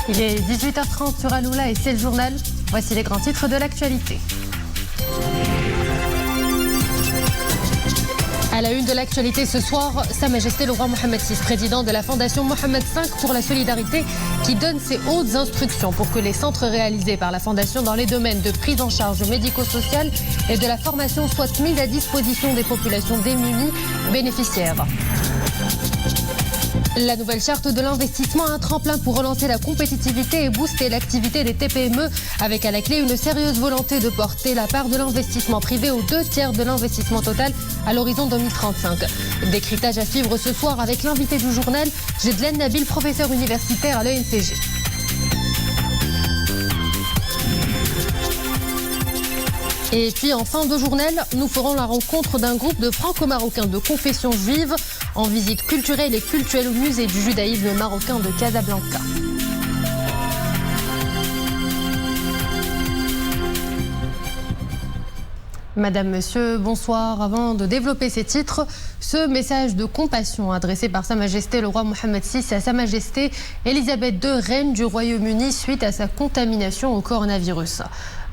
Il est 18h30 sur Aloula et c'est le journal. Voici les grands titres de l'actualité. À la une de l'actualité ce soir, Sa Majesté le roi Mohammed VI, président de la Fondation Mohammed V pour la solidarité, qui donne ses hautes instructions pour que les centres réalisés par la Fondation dans les domaines de prise en charge médico-sociale et de la formation soient mis à disposition des populations démunies bénéficiaires. La nouvelle charte de l'investissement, un tremplin pour relancer la compétitivité et booster l'activité des TPME, avec à la clé une sérieuse volonté de porter la part de l'investissement privé aux 2/3 de l'investissement total à l'horizon 2035. Décryptage à suivre ce soir avec l'invité du journal, Jedlen Nabil, professeur universitaire à l'ENCG. Et puis en fin de journal, nous ferons la rencontre d'un groupe de franco-marocains de confession juive en visite culturelle et culturelle au musée du judaïsme marocain de Casablanca. Madame, Monsieur, bonsoir. Avant de développer ces titres, ce message de compassion adressé par Sa Majesté le roi Mohammed VI à Sa Majesté Elisabeth II, reine du Royaume-Uni, suite à sa contamination au coronavirus.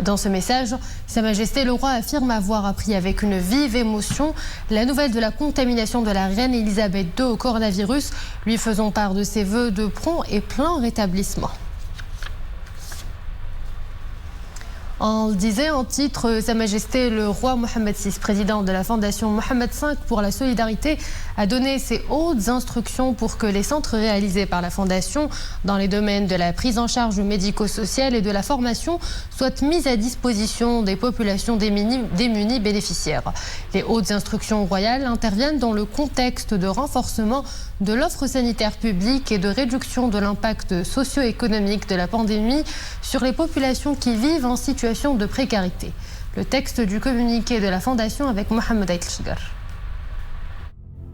Dans ce message, Sa Majesté le roi affirme avoir appris avec une vive émotion la nouvelle de la contamination de la reine Elisabeth II au coronavirus, lui faisant part de ses vœux de prompt et plein rétablissement. On le disait en titre, Sa Majesté le roi Mohammed VI, président de la Fondation Mohammed V pour la solidarité, a donné ses hautes instructions pour que les centres réalisés par la Fondation dans les domaines de la prise en charge médico-sociale et de la formation soient mis à disposition des populations démunies bénéficiaires. Les hautes instructions royales interviennent dans le contexte de renforcement de l'offre sanitaire publique et de réduction de l'impact socio-économique de la pandémie sur les populations qui vivent en situation de précarité. Le texte du communiqué de la Fondation avec Mohamed Aït-Shgar.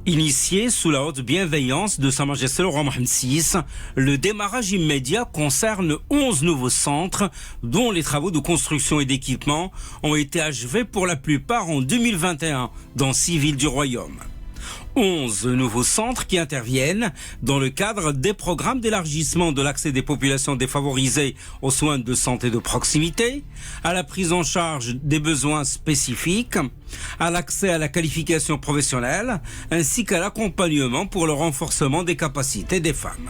Initié sous la haute bienveillance de Sa Majesté le roi Mohammed VI, le démarrage immédiat concerne 11 nouveaux centres dont les travaux de construction et d'équipement ont été achevés pour la plupart en 2021 dans 6 villes du royaume. 11 nouveaux centres qui interviennent dans le cadre des programmes d'élargissement de l'accès des populations défavorisées aux soins de santé de proximité, à la prise en charge des besoins spécifiques, à l'accès à la qualification professionnelle, ainsi qu'à l'accompagnement pour le renforcement des capacités des femmes.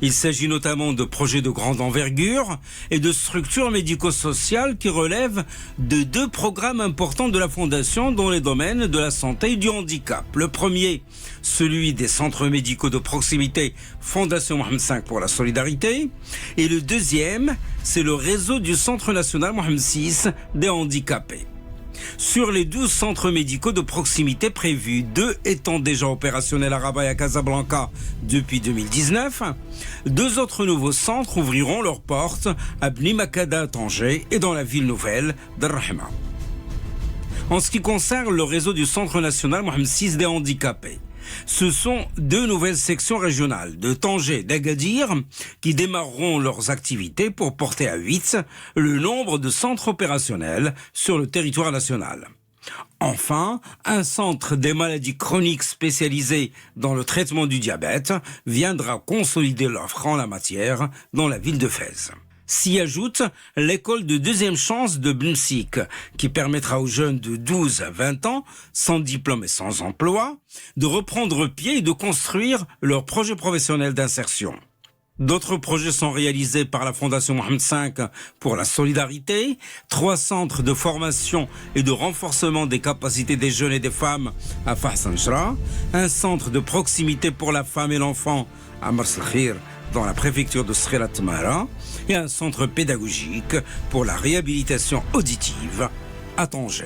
Il s'agit notamment de projets de grande envergure et de structures médico-sociales qui relèvent de 2 programmes importants de la Fondation dans les domaines de la santé et du handicap. Le premier, celui des centres médicaux de proximité Fondation Mohammed V pour la solidarité. Et le deuxième, c'est le réseau du Centre national Mohammed VI des handicapés. Sur les 12 centres médicaux de proximité prévus, 2 étant déjà opérationnels à Rabat et à Casablanca depuis 2019, 2 autres nouveaux centres ouvriront leurs portes à Bni Makada à Tanger et dans la ville nouvelle d'Al-Rahma. En ce qui concerne le réseau du Centre national Mohammed VI des handicapés, ce sont 2 nouvelles sections régionales de Tanger et d'Agadir qui démarreront leurs activités pour porter à 8 le nombre de centres opérationnels sur le territoire national. Enfin, un centre des maladies chroniques spécialisé dans le traitement du diabète viendra consolider l'offre en la matière dans la ville de Fès. S'y ajoute l'école de deuxième chance de Bmsik, qui permettra aux jeunes de 12 à 20 ans, sans diplôme et sans emploi, de reprendre pied et de construire leur projet professionnel d'insertion. D'autres projets sont réalisés par la Fondation Mohammed V pour la solidarité, 3 centres de formation et de renforcement des capacités des jeunes et des femmes à Fahsanjra, un centre de proximité pour la femme et l'enfant à Mars el-Khir dans la préfecture de Srirat Mara et un centre pédagogique pour la réhabilitation auditive à Tanger.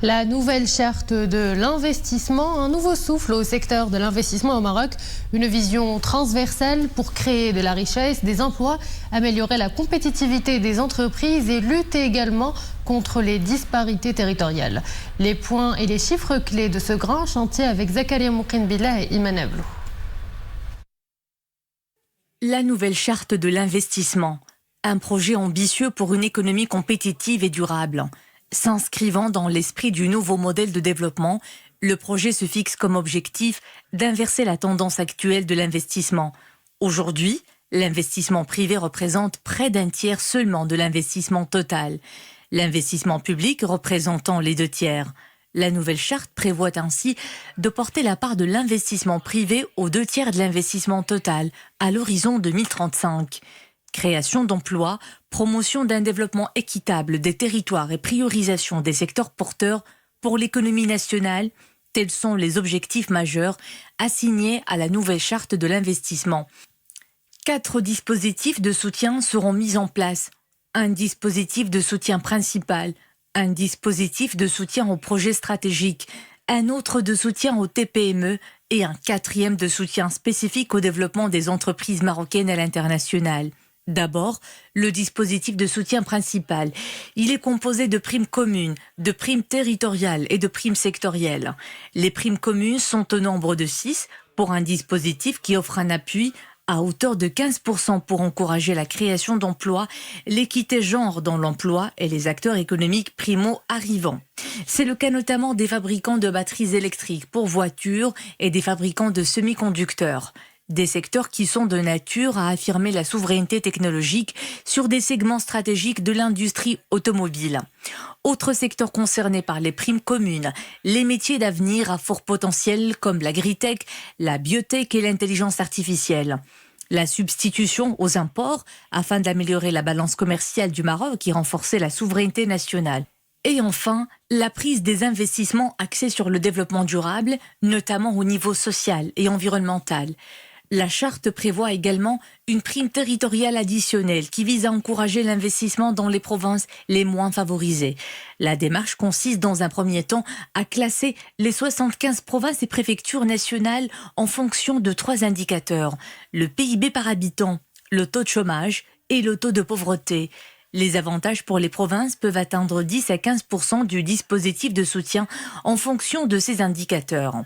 La nouvelle charte de l'investissement, un nouveau souffle au secteur de l'investissement au Maroc, une vision transversale pour créer de la richesse, des emplois, améliorer la compétitivité des entreprises et lutter également contre les disparités territoriales. Les points et les chiffres clés de ce grand chantier avec Zakaria Moukine-Billah et Iman Ablou. La nouvelle charte de l'investissement, un projet ambitieux pour une économie compétitive et durable. S'inscrivant dans l'esprit du nouveau modèle de développement Le projet se fixe comme objectif d'inverser la tendance actuelle de l'investissement. Aujourd'hui, l'investissement privé représente près d'un tiers seulement de l'investissement total. L'investissement public représentant les 2 tiers. La nouvelle charte prévoit ainsi de porter la part de l'investissement privé aux 2 tiers de l'investissement total à l'horizon 2035. Création d'emplois, promotion d'un développement équitable des territoires et priorisation des secteurs porteurs pour l'économie nationale, tels sont les objectifs majeurs assignés à la nouvelle charte de l'investissement. 4 dispositifs de soutien seront mis en place. Un dispositif de soutien principal, un dispositif de soutien aux projets stratégiques, un autre de soutien aux TPME et un 4e de soutien spécifique au développement des entreprises marocaines à l'international. D'abord, le dispositif de soutien principal. Il est composé de primes communes, de primes territoriales et de primes sectorielles. Les primes communes sont au nombre de 6 pour un dispositif qui offre un appui à hauteur de 15% pour encourager la création d'emplois, l'équité genre dans l'emploi et les acteurs économiques primo-arrivants. C'est le cas notamment des fabricants de batteries électriques pour voitures et des fabricants de semi-conducteurs. Des secteurs qui sont de nature à affirmer la souveraineté technologique sur des segments stratégiques de l'industrie automobile. Autres secteurs concernés par les primes communes, les métiers d'avenir à fort potentiel comme l'agritech, la biotech et l'intelligence artificielle. La substitution aux imports afin d'améliorer la balance commerciale du Maroc et renforcer la souveraineté nationale. Et enfin, la prise des investissements axés sur le développement durable, notamment au niveau social et environnemental. La charte prévoit également une prime territoriale additionnelle qui vise à encourager l'investissement dans les provinces les moins favorisées. La démarche consiste dans un premier temps à classer les 75 provinces et préfectures nationales en fonction de 3 indicateurs. Le PIB par habitant, le taux de chômage et le taux de pauvreté. Les avantages pour les provinces peuvent atteindre 10 à 15% du dispositif de soutien en fonction de ces indicateurs.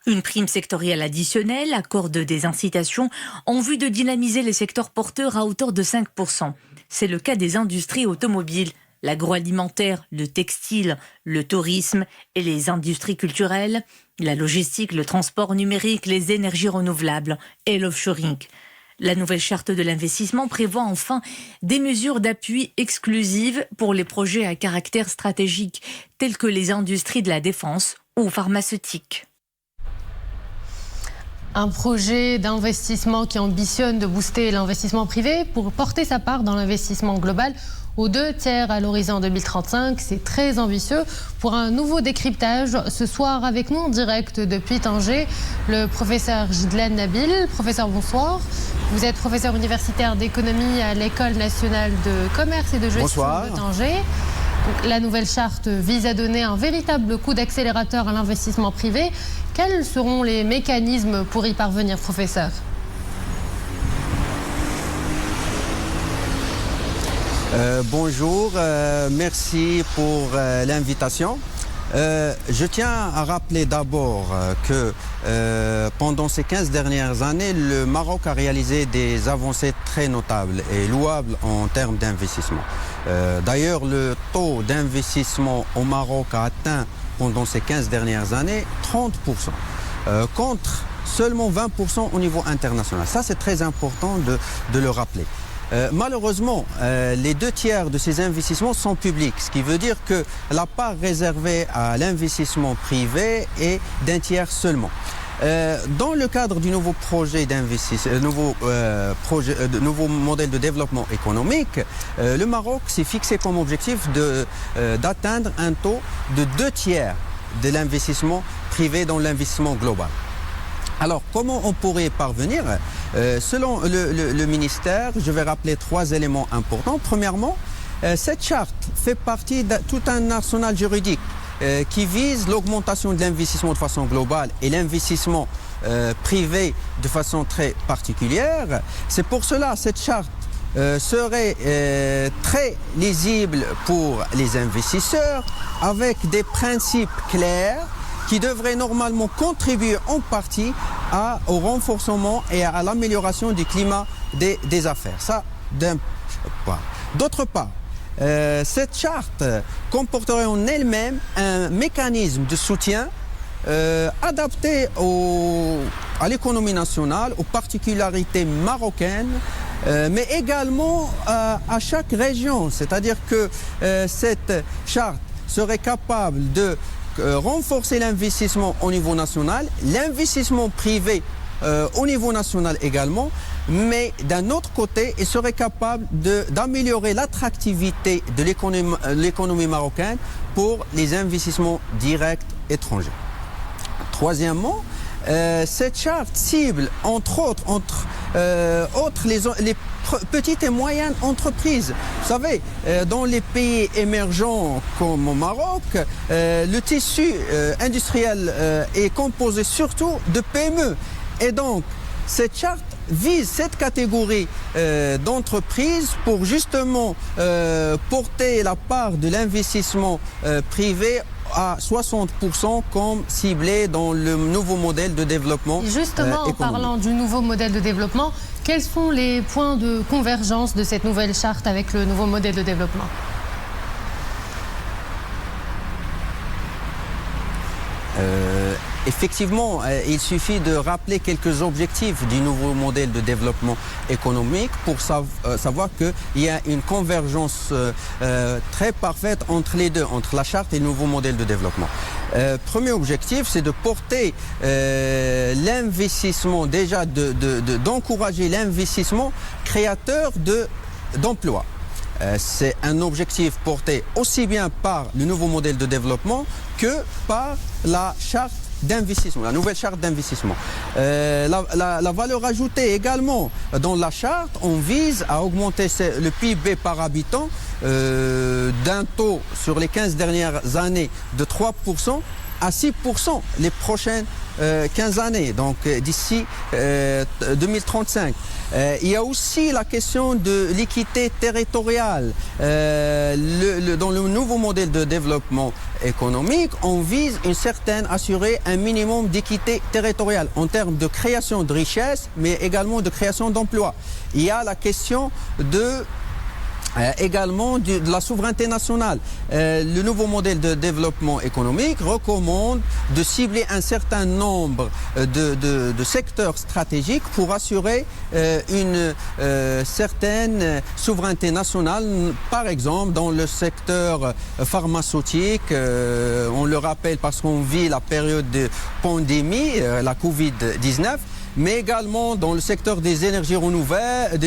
Une prime sectorielle additionnelle accorde des incitations en vue de dynamiser les secteurs porteurs à hauteur de 5%. C'est le cas des industries automobiles, l'agroalimentaire, le textile, le tourisme et les industries culturelles, la logistique, le transport numérique, les énergies renouvelables et l'offshoring. La nouvelle charte de l'investissement prévoit enfin des mesures d'appui exclusives pour les projets à caractère stratégique, tels que les industries de la défense ou pharmaceutiques. Un projet d'investissement qui ambitionne de booster l'investissement privé pour porter sa part dans l'investissement global aux 2 tiers à l'horizon 2035. C'est très ambitieux. Pour un nouveau décryptage, ce soir avec nous en direct depuis Tanger, le professeur Jidlan Nabil. Professeur, bonsoir. Vous êtes professeur universitaire d'économie à l'École nationale de commerce et de gestion de Tanger. Donc, la nouvelle charte vise à donner un véritable coup d'accélérateur à l'investissement privé. Quels seront les mécanismes pour y parvenir, professeur ? Bonjour, merci pour l'invitation. Je tiens à rappeler d'abord que pendant ces 15 dernières années, le Maroc a réalisé des avancées très notables et louables en termes d'investissement. D'ailleurs, le taux d'investissement au Maroc a atteint pendant ces 15 dernières années 30%, contre seulement 20% au niveau international. Ça, c'est très important de le rappeler. Malheureusement, les 2 tiers de ces investissements sont publics, ce qui veut dire que la part réservée à l'investissement privé est d'1 tiers seulement. Dans le cadre du nouveau projet d'investissement, nouveau modèle de développement économique, le Maroc s'est fixé comme objectif d'atteindre un taux de 2 tiers de l'investissement privé dans l'investissement global. Alors, comment on pourrait y parvenir ? Selon le ministère, je vais rappeler 3 éléments importants. Premièrement, cette charte fait partie de tout un arsenal juridique qui vise l'augmentation de l'investissement de façon globale et l'investissement privé de façon très particulière. C'est pour cela que cette charte serait très lisible pour les investisseurs avec des principes clairs qui devraient normalement contribuer en partie au renforcement et à l'amélioration du climat des affaires. Ça, d'un part. D'autre part, cette charte comporterait en elle-même un mécanisme de soutien adapté à l'économie nationale, aux particularités marocaines, mais également à chaque région. C'est-à-dire que cette charte serait capable de renforcer l'investissement au niveau national, l'investissement privé au niveau national également, mais d'un autre côté, il serait capable d'améliorer l'attractivité de l'économie marocaine pour les investissements directs étrangers. Troisièmement, cette charte cible, entre autres les petites et moyennes entreprises. Vous savez, dans les pays émergents comme au Maroc, le tissu industriel est composé surtout de PME. Et donc, cette charte vise cette catégorie d'entreprises pour justement porter la part de l'investissement privé à 60% comme ciblé dans le nouveau modèle de développement Justement, en parlant du nouveau modèle de développement, quels sont les points de convergence de cette nouvelle charte avec le nouveau modèle de développement ? Effectivement, il suffit de rappeler quelques objectifs du nouveau modèle de développement économique pour savoir qu'il y a une convergence très parfaite entre les deux, entre la charte et le nouveau modèle de développement. Premier objectif, c'est de porter l'investissement, déjà d'encourager l'investissement créateur d'emplois. C'est un objectif porté aussi bien par le nouveau modèle de développement que par la charte d'investissement, la nouvelle charte d'investissement. La valeur ajoutée également, dans la charte, on vise à augmenter le PIB par habitant d'un taux sur les 15 dernières années de 3% à 6% les prochaines 15 années, donc d'ici 2035. Il y a aussi la question de l'équité territoriale. Dans le nouveau modèle de développement économique, on vise assurer un minimum d'équité territoriale en termes de création de richesses, mais également de création d'emplois. Il y a la question également de la souveraineté nationale. Le nouveau modèle de développement économique recommande de cibler un certain nombre de secteurs stratégiques pour assurer une certaine souveraineté nationale. Par exemple, dans le secteur pharmaceutique, on le rappelle parce qu'on vit la période de pandémie, la Covid-19, mais également dans le secteur des énergies renouvelables,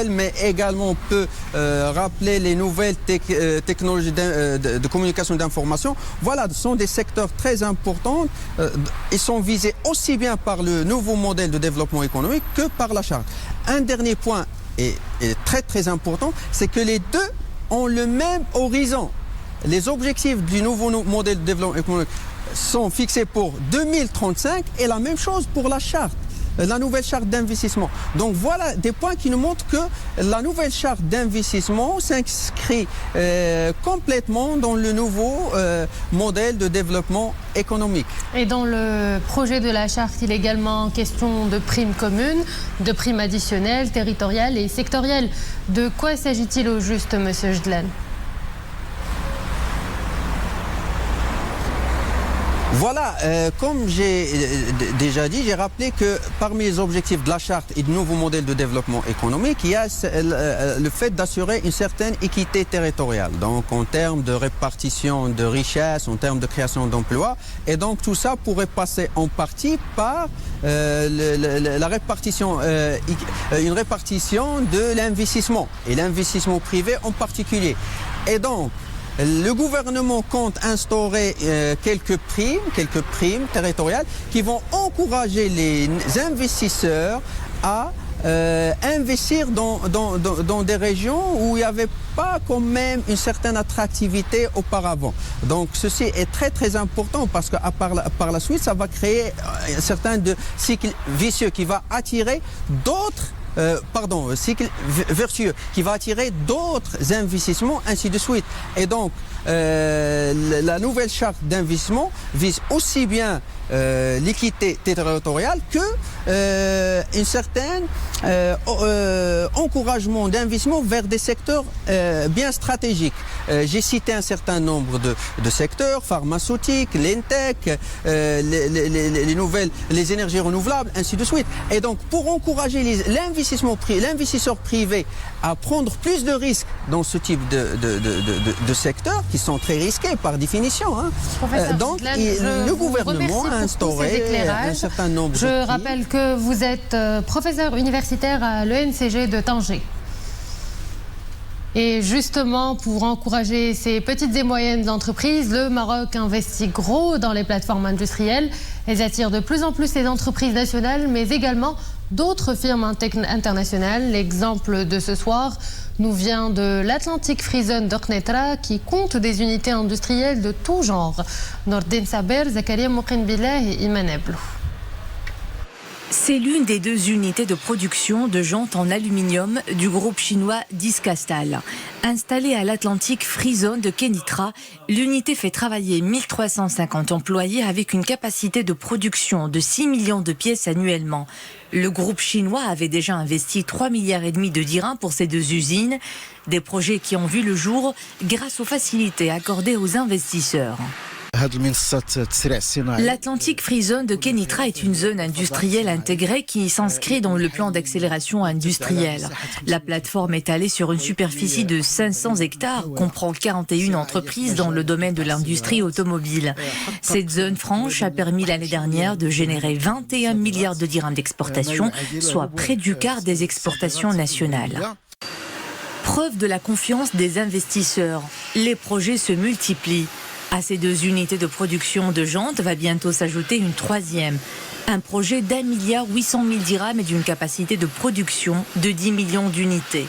mais également on peut rappeler les nouvelles technologies de communication d'information. Voilà, ce sont des secteurs très importants. Ils sont visés aussi bien par le nouveau modèle de développement économique que par la charte. Un dernier point est très très important, c'est que les deux ont le même horizon. Les objectifs du nouveau modèle de développement économique sont fixés pour 2035 et la même chose pour la charte, la nouvelle charte d'investissement. Donc voilà des points qui nous montrent que la nouvelle charte d'investissement s'inscrit complètement dans le nouveau modèle de développement économique. Et dans le projet de la charte, il est également question de primes communes, de primes additionnelles, territoriales et sectorielles. De quoi s'agit-il au juste, Monsieur Jdlan ? Voilà, comme j'ai déjà dit, j'ai rappelé que parmi les objectifs de la charte et du nouveau modèle de développement économique, il y a le fait d'assurer une certaine équité territoriale, donc en termes de répartition de richesses, en termes de création d'emplois, et donc tout ça pourrait passer en partie par la répartition, une répartition de l'investissement, et l'investissement privé en particulier. Et donc, le gouvernement compte instaurer quelques primes territoriales qui vont encourager les investisseurs à investir dans des régions où il n'y avait pas quand même une certaine attractivité auparavant. Donc ceci est très très important parce que par la suite, ça va créer un certain cycle vicieux qui va attirer d'autres cycle vertueux qui va attirer d'autres investissements, ainsi de suite. Et donc, la nouvelle charte d'investissement vise aussi bien l'équité territoriale que un certain encouragement d'investissement vers des secteurs bien stratégique. J'ai cité un certain nombre de secteurs, pharmaceutiques, l'ENTEC, les énergies renouvelables, ainsi de suite. Et donc, pour encourager l'investisseur privé à prendre plus de risques dans ce type de secteurs qui sont très risqués par définition. Hein. Donc, le gouvernement a instauré un certain nombre de... Je rappelle que vous êtes professeur universitaire à l'ENCG de Tanger. Et justement, pour encourager ces petites et moyennes entreprises, le Maroc investit gros dans les plateformes industrielles. Elles attirent de plus en plus les entreprises nationales, mais également d'autres firmes internationales. L'exemple de ce soir nous vient de l'Atlantic Free Zone d'Orknetra, qui compte des unités industrielles de tout genre. Nordin Saber, Zakaria Mouqin-Billah et Iman Eblou. C'est l'une des 2 unités de production de jantes en aluminium du groupe chinois Discastal. Installée à l'Atlantic Free Zone de Kenitra, l'unité fait travailler 1350 employés avec une capacité de production de 6 millions de pièces annuellement. Le groupe chinois avait déjà investi 3,5 milliards de dirhams pour ces 2 usines, des projets qui ont vu le jour grâce aux facilités accordées aux investisseurs. L'Atlantic Free Zone de Kenitra est une zone industrielle intégrée qui s'inscrit dans le plan d'accélération industrielle. La plateforme étalée sur une superficie de 500 hectares comprend 41 entreprises dans le domaine de l'industrie automobile. Cette zone franche a permis l'année dernière de générer 21 milliards de dirhams d'exportation, soit près du quart des exportations nationales. Preuve de la confiance des investisseurs, les projets se multiplient. À ces 2 unités de production de jantes va bientôt s'ajouter une 3e. Un projet d'1,8 milliard de dirhams et d'une capacité de production de 10 millions d'unités.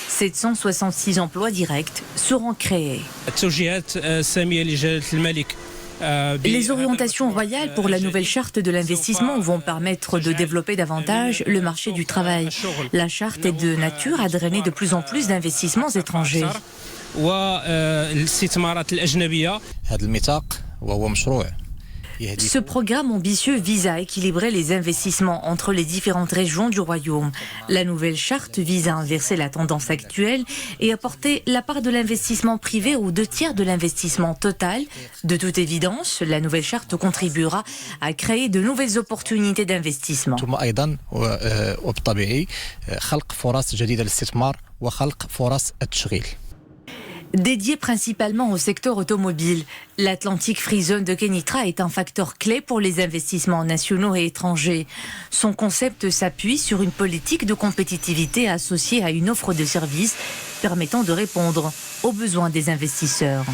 766 emplois directs seront créés. Les orientations royales pour la nouvelle charte de l'investissement vont permettre de développer davantage le marché du travail. La charte est de nature à drainer de plus en plus d'investissements étrangers. Ce programme ambitieux vise à équilibrer les investissements entre les différentes régions du royaume. La nouvelle charte vise à inverser la tendance actuelle et à porter la part de l'investissement privé aux 2/3 de l'investissement total. De toute évidence, la nouvelle charte contribuera à créer de nouvelles opportunités d'investissement. Dédié principalement au secteur automobile, l'Atlantic Free Zone de Kenitra est un facteur clé pour les investissements nationaux et étrangers. Son concept s'appuie sur une politique de compétitivité associée à une offre de services permettant de répondre aux besoins des investisseurs.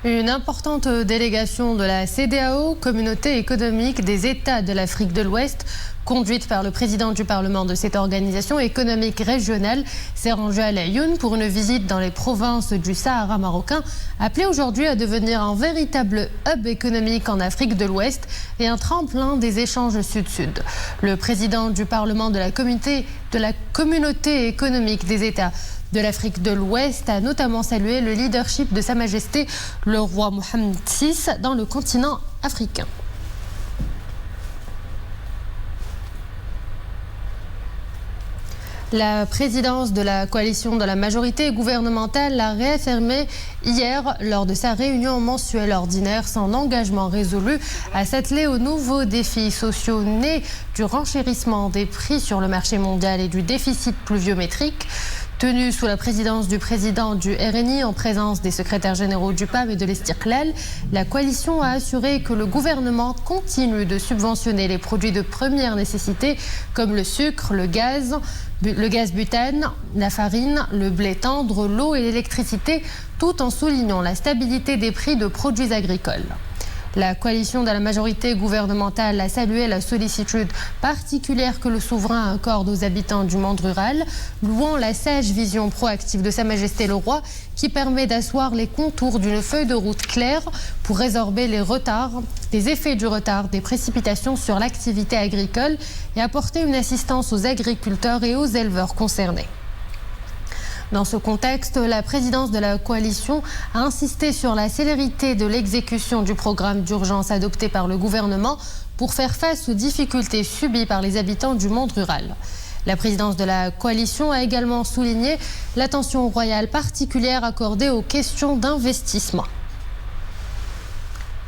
Une importante délégation de la CEDEAO, Communauté économique des États de l'Afrique de l'Ouest, conduite par le président du Parlement de cette organisation économique régionale, s'est rendue à Laayoune pour une visite dans les provinces du Sahara marocain, appelée aujourd'hui à devenir un véritable hub économique en Afrique de l'Ouest et un tremplin des échanges sud-sud. Le président du Parlement de la Communauté économique des États de l'Afrique de l'Ouest a notamment salué le leadership de Sa Majesté le roi Mohammed VI dans le continent africain. La présidence de la coalition de la majorité gouvernementale l'a réaffirmé hier lors de sa réunion mensuelle ordinaire son engagement résolu à s'atteler aux nouveaux défis sociaux nés du renchérissement des prix sur le marché mondial et du déficit pluviométrique. Tenue sous la présidence du président du RNI en présence des secrétaires généraux du PAM et de l'Estirklal, la coalition a assuré que le gouvernement continue de subventionner les produits de première nécessité comme le sucre, le gaz butane, la farine, le blé tendre, l'eau et l'électricité, tout en soulignant la stabilité des prix de produits agricoles. La coalition de la majorité gouvernementale a salué la sollicitude particulière que le souverain accorde aux habitants du monde rural, louant la sage vision proactive de Sa Majesté le Roi qui permet d'asseoir les contours d'une feuille de route claire pour résorber les effets du retard des précipitations sur l'activité agricole et apporter une assistance aux agriculteurs et aux éleveurs concernés. Dans ce contexte, la présidence de la coalition a insisté sur la célérité de l'exécution du programme d'urgence adopté par le gouvernement pour faire face aux difficultés subies par les habitants du monde rural. La présidence de la coalition a également souligné l'attention royale particulière accordée aux questions d'investissement.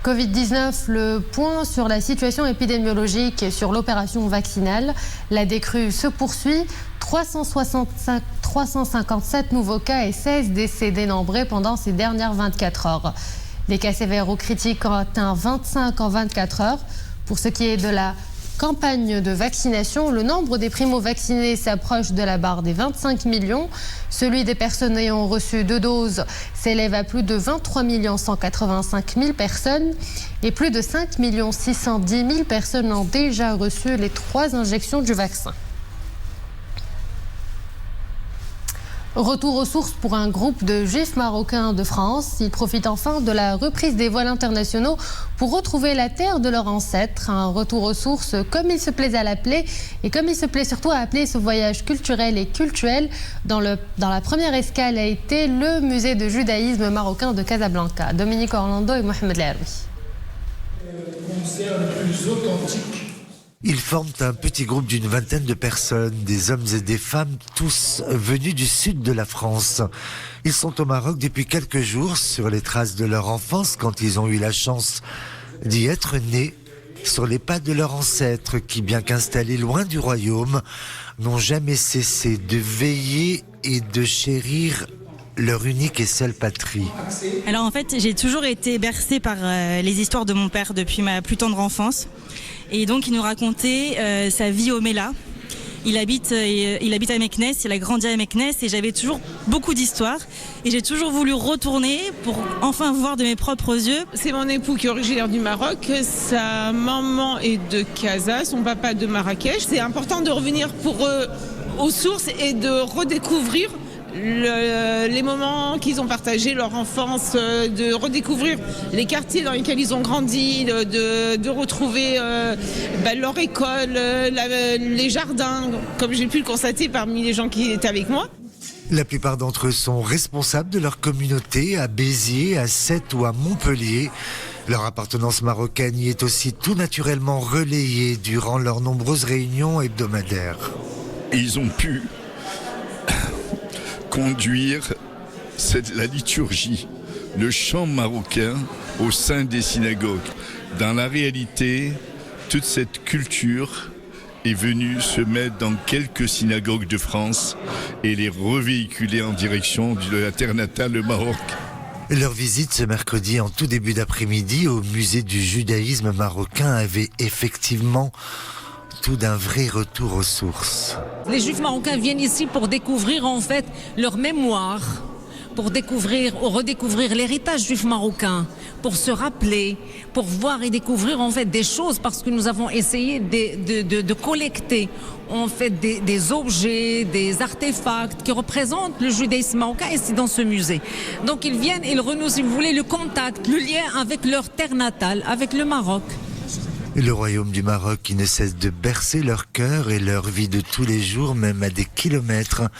Covid-19, le point sur la situation épidémiologique et sur l'opération vaccinale. La décrue se poursuit. 357 nouveaux cas et 16 décès dénombrés pendant ces dernières 24 heures. Les cas sévères ou critiques ont atteint 25 en 24 heures. Pour ce qui est de la campagne de vaccination, le nombre des primo-vaccinés s'approche de la barre des 25 millions. Celui des personnes ayant reçu 2 doses s'élève à plus de 23 185 000 personnes et plus de 5 610 000 personnes ont déjà reçu les 3 injections du vaccin. Retour aux sources pour un groupe de juifs marocains de France. Ils profitent enfin de la reprise des vols internationaux pour retrouver la terre de leurs ancêtres. Un retour aux sources comme il se plaît à l'appeler et comme il se plaît surtout à appeler ce voyage culturel et cultuel. Dans la première escale a été le musée de judaïsme marocain de Casablanca. Dominique Orlando et Mohamed Laroui. Le concert le plus authentique. Ils forment un petit groupe d'une vingtaine de personnes, des hommes et des femmes, tous venus du sud de la France. Ils sont au Maroc depuis quelques jours, sur les traces de leur enfance, quand ils ont eu la chance d'y être nés, sur les pas de leurs ancêtres, qui, bien qu'installés loin du royaume, n'ont jamais cessé de veiller et de chérir leur unique et seule patrie. Alors en fait, j'ai toujours été bercée par les histoires de mon père depuis ma plus tendre enfance. Et donc il nous racontait sa vie au Mela. Il habite à Meknès, il a grandi à Meknès et j'avais toujours beaucoup d'histoires. Et j'ai toujours voulu retourner pour enfin voir de mes propres yeux. C'est mon époux qui est originaire du Maroc, sa maman est de Casa, son papa de Marrakech. C'est important de revenir pour eux aux sources et de redécouvrir les moments qu'ils ont partagés, leur enfance, de redécouvrir les quartiers dans lesquels ils ont grandi, de retrouver leur école, les jardins, comme j'ai pu le constater parmi les gens qui étaient avec moi. La plupart d'entre eux sont responsables de leur communauté à Béziers, à Sète ou à Montpellier. Leur appartenance marocaine y est aussi tout naturellement relayée durant leurs nombreuses réunions hebdomadaires. Ils ont pu conduire la liturgie, le chant marocain au sein des synagogues. Dans la réalité, toute cette culture est venue se mettre dans quelques synagogues de France et les revéhiculer en direction de la terre natale, le Maroc. Leur visite ce mercredi en tout début d'après-midi au musée du judaïsme marocain avait effectivement tout d'un vrai retour aux sources. Les Juifs marocains viennent ici pour découvrir en fait leur mémoire, pour découvrir ou redécouvrir l'héritage juif marocain, pour se rappeler, pour voir et découvrir en fait des choses, parce que nous avons essayé de collecter en fait des objets, des artefacts qui représentent le judaïsme marocain ici dans ce musée. Donc ils viennent, ils renouent, si vous voulez, le contact, le lien avec leur terre natale, avec le Maroc. Le royaume du Maroc qui ne cesse de bercer leur cœur et leur vie de tous les jours, même à des kilomètres.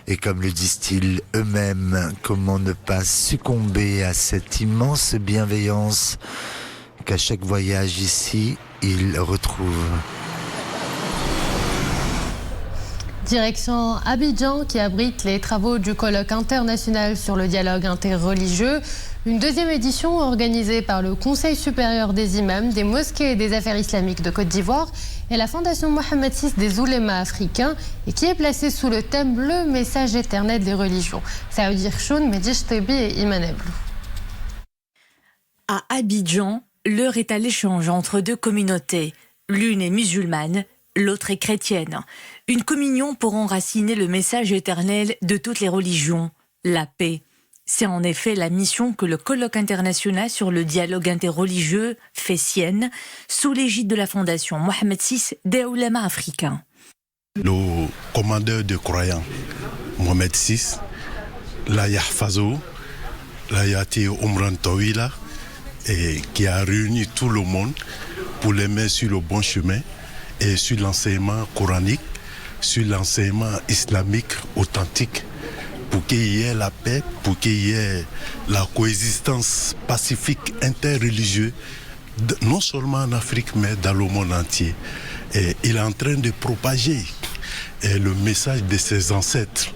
Et comme le disent-ils eux-mêmes, comment ne pas succomber à cette immense bienveillance qu'à chaque voyage ici, ils retrouvent. Direction Abidjan qui abrite les travaux du colloque international sur le dialogue interreligieux. Une deuxième édition organisée par le Conseil supérieur des imams, des mosquées et des affaires islamiques de Côte d'Ivoire et la Fondation Mohamed VI des oulémas africains et qui est placée sous le thème « Le message éternel des religions ». Ça veut dire Choun, Medjish Tebi et Imaneblu. À Abidjan, l'heure est à l'échange entre deux communautés. L'une est musulmane, l'autre est chrétienne. Une communion pour enraciner le message éternel de toutes les religions, la paix. C'est en effet la mission que le colloque international sur le dialogue interreligieux fait sienne, sous l'égide de la Fondation Mohamed VI des oulémas africains. Le commandeur de croyants, Mohamed VI, la Yahfazo, la Yati Umran Tawila, et qui a réuni tout le monde pour les mettre sur le bon chemin et sur l'enseignement coranique, sur l'enseignement islamique authentique, pour qu'il y ait la paix, pour qu'il y ait la coexistence pacifique interreligieuse, non seulement en Afrique, mais dans le monde entier. Et il est en train de propager et le message de ses ancêtres,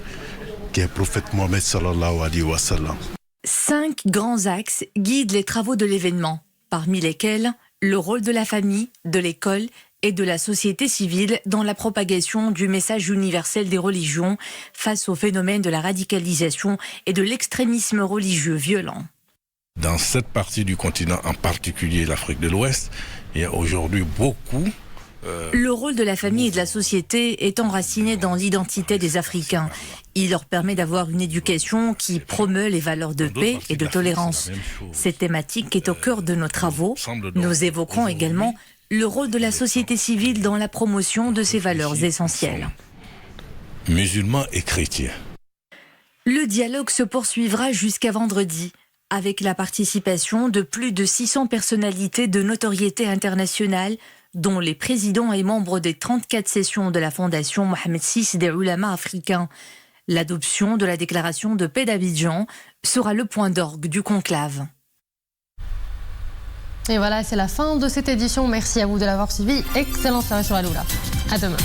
qui est le prophète Mohammed sallallahu alayhi wa sallam. 5 grands axes guident les travaux de l'événement, parmi lesquels le rôle de la famille, de l'école et de la société civile dans la propagation du message universel des religions face au phénomène de la radicalisation et de l'extrémisme religieux violent. Dans cette partie du continent, en particulier l'Afrique de l'Ouest, il y a aujourd'hui beaucoup... Le rôle de la famille et de la société est enraciné dans l'identité des Africains. Il leur permet d'avoir une éducation qui promeut les valeurs de paix et de tolérance. Cette thématique est au cœur de nos travaux. Nous évoquerons également le rôle de la société civile dans la promotion de ces valeurs essentielles. Musulmans et chrétiens. Le dialogue se poursuivra jusqu'à vendredi, avec la participation de plus de 600 personnalités de notoriété internationale, dont les présidents et membres des 34 sessions de la Fondation Mohammed VI des Ulama africains. L'adoption de la déclaration de paix d'Abidjan sera le point d'orgue du conclave. Et voilà, c'est la fin de cette édition. Merci à vous de l'avoir suivi. Excellente soirée sur Aloula. À demain.